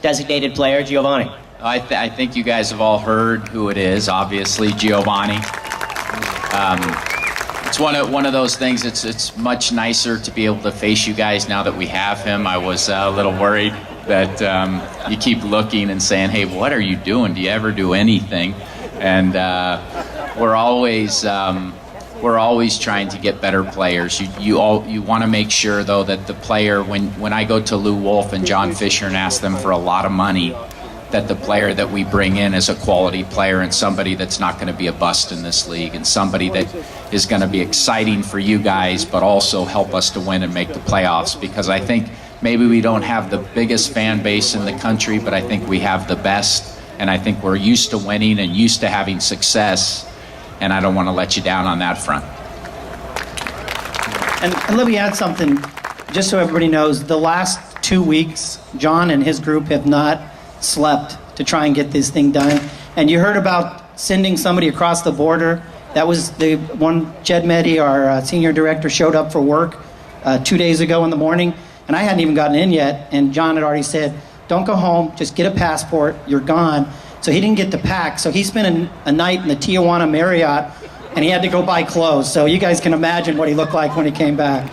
designated player, Giovanni? I think you guys have all heard who it is, obviously, Giovanni. It's one of those things, it's much nicer to be able to face you guys now that we have him. I was a little worried that you keep looking and saying, hey, what are you doing? Do you ever do anything? And we're always trying to get better players. You want to make sure, though, that the player, when I go to Lou Wolf and John Fisher and ask them for a lot of money, that the player that we bring in is a quality player and somebody that's not going to be a bust in this league, and somebody that is going to be exciting for you guys, but also help us to win and make the playoffs. Because I think maybe we don't have the biggest fan base in the country, but I think we have the best, and I think we're used to winning and used to having success, and I don't want to let you down on that front. And let me add something, just so everybody knows. The last 2 weeks, John and his group have not slept to try and get this thing done. And you heard about sending somebody across the border. That was the one. Jed Meddy, our senior director, showed up for work 2 days ago in the morning, and I hadn't even gotten in yet, and John had already said, don't go home, just get a passport, you're gone. So he didn't get to pack, so he spent a night in the Tijuana Marriott, and he had to go buy clothes. So you guys can imagine what he looked like when he came back.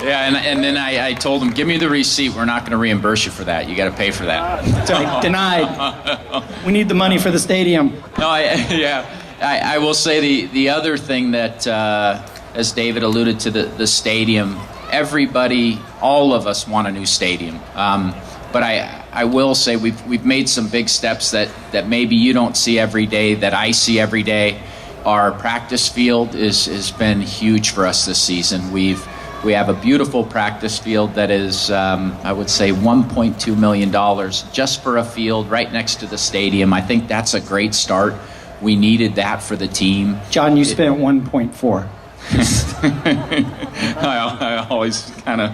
Yeah, and then I told him, give me the receipt. We're not going to reimburse you for that. You got to pay for that. So denied. We need the money for the stadium. No, I will say the other thing that, as David alluded to, the stadium, everybody, all of us want a new stadium. But I will say we've made some big steps that maybe you don't see every day, that I see every day. Our practice field has been huge for us this season. We have a beautiful practice field that is, I would say, $1.2 million just for a field right next to the stadium. I think that's a great start. We needed that for the team. John, you spent 1.4. I always kind of,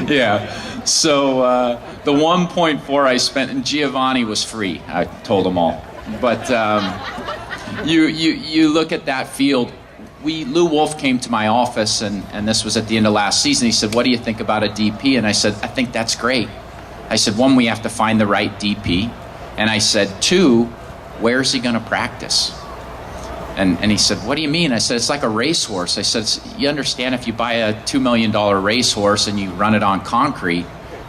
yeah. So the 1.4 I spent, and Giovanni was free. I told them all. But you look at that field. Lou Wolf came to my office, and this was at the end of last season. He said, what do you think about a DP? And I said, I think that's great. I said, one, we have to find the right DP. And I said, two, where's he going to practice? And he said, what do you mean? I said, it's like a racehorse. I said, you understand, if you buy a $2 million racehorse and you run it on concrete,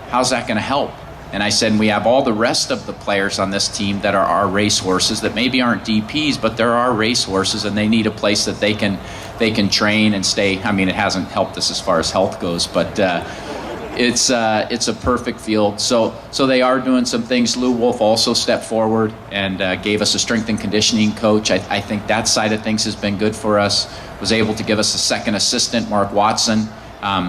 how's that going to help? And I said, we have all the rest of the players on this team that are our racehorses that maybe aren't DPs, but they're our racehorses, and they need a place that they can train and stay. I mean, it hasn't helped us as far as health goes, but it's a perfect field. So they are doing some things. Lou Wolf also stepped forward and gave us a strength and conditioning coach. I think that side of things has been good for us. Was able to give us a second assistant, Mark Watson.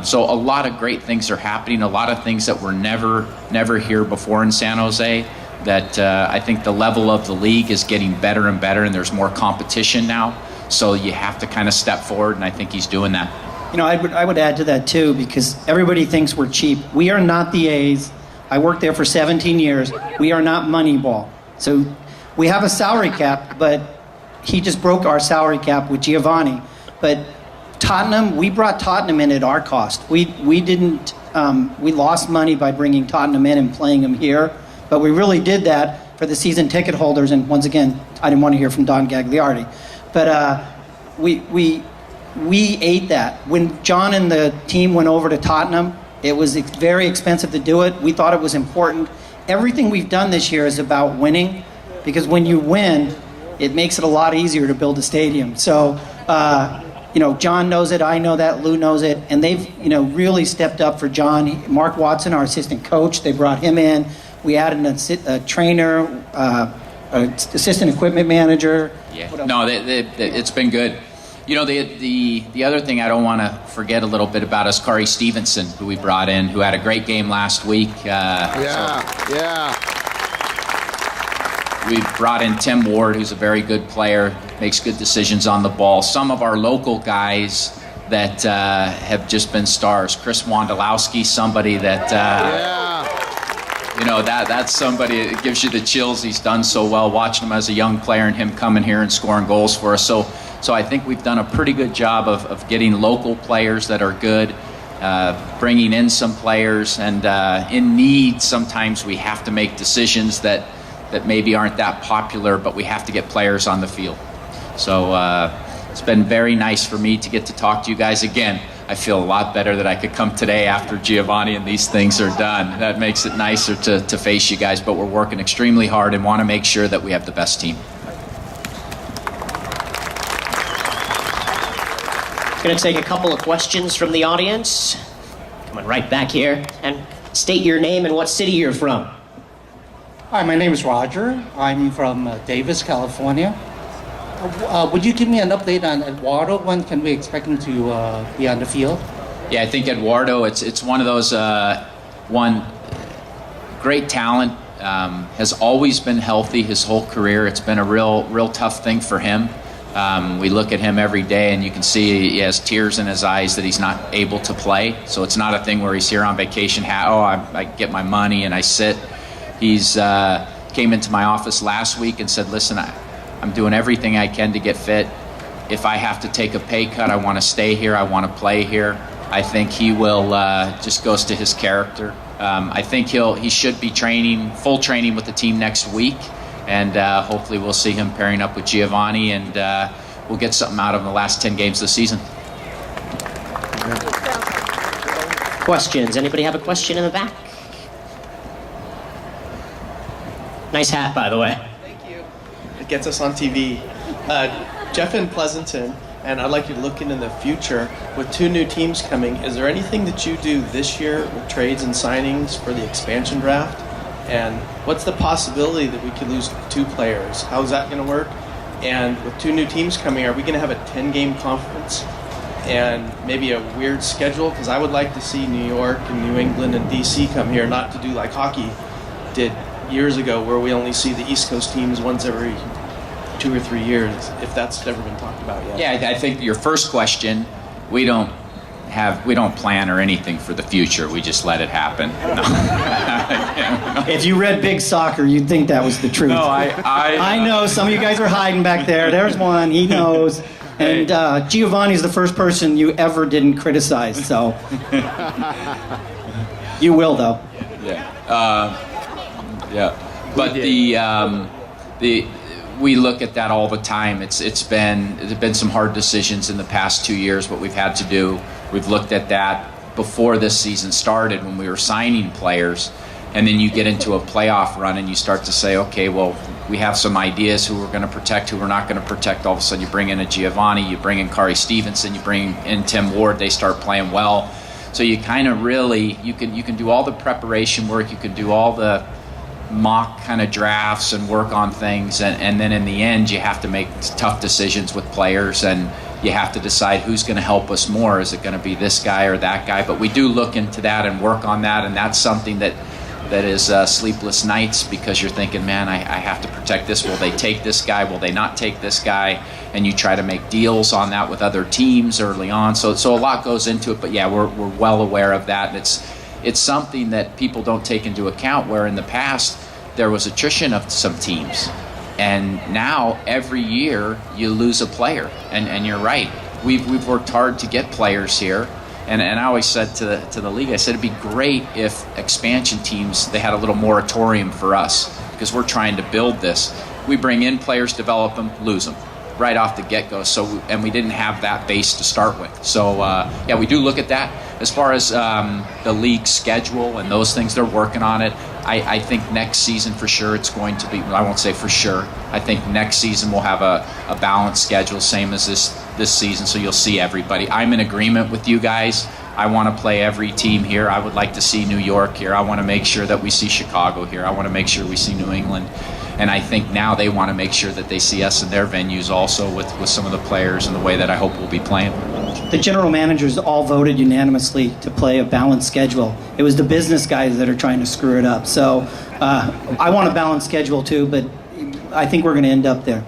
So a lot of great things are happening, a lot of things that were never here before in San Jose, that I think the level of the league is getting better and better, and there's more competition now. So you have to kind of step forward, and I think he's doing that. You know, I would add to that too, because everybody thinks we're cheap. We are not the A's. I worked there for 17 years. We are not Moneyball. So we have a salary cap, but he just broke our salary cap with Giovanni. But Tottenham, we brought Tottenham in at our cost. We didn't. We lost money by bringing Tottenham in and playing them here, but we really did that for the season ticket holders. And once again, I didn't want to hear from Don Gagliardi, but we ate that. When John and the team went over to Tottenham, it was very expensive to do it. We thought it was important. Everything we've done this year is about winning, because when you win, it makes it a lot easier to build a stadium. So. You know, John knows it, I know that, Lou knows it, and they've, really stepped up for John. Mark Watson, our assistant coach, they brought him in. We added a trainer, assistant equipment manager. Yeah, no, it's been good. You know, the other thing I don't want to forget a little bit about is Kari Stevenson, who we brought in, who had a great game last week. We've brought in Tim Ward, who's a very good player, makes good decisions on the ball. Some of our local guys that have just been stars. Chris Wondolowski, somebody that, that's somebody that gives you the chills. He's done so well, watching him as a young player and him coming here and scoring goals for us. So I think we've done a pretty good job of getting local players that are good. bringing in some players, and in need, sometimes we have to make decisions that maybe aren't that popular, but we have to get players on the field. So it's been very nice for me to get to talk to you guys again. I feel a lot better that I could come today after Giovanni and these things are done. That makes it nicer to face you guys, but we're working extremely hard and want to make sure that we have the best team. Going to take a couple of questions from the audience. Coming right back here, and state your name and what city you're from. Hi, my name is Roger. I'm from Davis, California. Would you give me an update on Eduardo? When can we expect him to be on the field? Yeah, I think Eduardo, it's one of those, one great talent, has always been healthy his whole career. It's been a real tough thing for him. We look at him every day and you can see he has tears in his eyes that he's not able to play. So it's not a thing where he's here on vacation, I get my money and I sit. He's came into my office last week and said, listen, I'm doing everything I can to get fit. If I have to take a pay cut, I want to stay here, I want to play here. I think he will, just goes to his character. I think he should be full training with the team next week, and hopefully we'll see him pairing up with Giovanni, and we'll get something out of him the last 10 games of the season. Questions? Anybody have a question in the back? Nice hat, by the way. It gets us on TV. Jeff in Pleasanton, and I'd like you to look into the future. With 2 new teams coming, is there anything that you do this year with trades and signings for the expansion draft? And what's the possibility that we could lose 2 players? How is that going to work? And with 2 new teams coming, are we going to have a 10-game conference and maybe a weird schedule? Because I would like to see New York and New England and DC come here, not to do like hockey did years ago, where we only see the East Coast teams once every 2 or 3 years, if that's never been talked about yet. Yeah, I think your first question, we don't plan or anything for the future. We just let it happen. No. If you read Big Soccer, you'd think that was the truth. No, I know some of you guys are hiding back there. There's one. He knows. And Giovanni's the first person you ever didn't criticize. So you will, though. Yeah. Yeah, but we look at that all the time. There's been some hard decisions in the past 2 years, what we've had to do. We've looked at that before this season started when we were signing players, and then you get into a playoff run and you start to say, okay, well, we have some ideas who we're going to protect, who we're not going to protect. All of a sudden you bring in a Giovanni, you bring in Kari Stevenson, you bring in Tim Ward, they start playing well. So you kind of really, you can do all the preparation work, you can do all the mock kind of drafts and work on things, and then in the end you have to make tough decisions with players, and you have to decide who's going to help us more. Is it going to be this guy or that guy? But we do look into that and work on that, and that's something that is sleepless nights, because you're thinking, man, I have to protect this. Will they take this guy? Will they not take this guy? And you try to make deals on that with other teams early on. So a lot goes into it, but yeah, we're well aware of that. And it's something that people don't take into account, where in the past there was attrition of some teams, and now every year you lose a player, and you're right, we've worked hard to get players here, and I always said to the league, I said it'd be great if expansion teams, they had a little moratorium for us, because we're trying to build this. We bring in players, develop them, lose them right off the get-go. And we didn't have that base to start with. So yeah, we do look at that. As far as the league schedule and those things, they're working on it. I think next season for sure it's going to be, I won't say for sure, I think next season we'll have a balanced schedule, same as this season, so you'll see everybody. I'm in agreement with you guys. I want to play every team here. I would like to see New York here. I want to make sure that we see Chicago here. I want to make sure we see New England. And I think now they want to make sure that they see us in their venues also with some of the players and the way that I hope we'll be playing. The general managers all voted unanimously to play a balanced schedule. It was the business guys that are trying to screw it up. So I want a balanced schedule too, but I think we're going to end up there.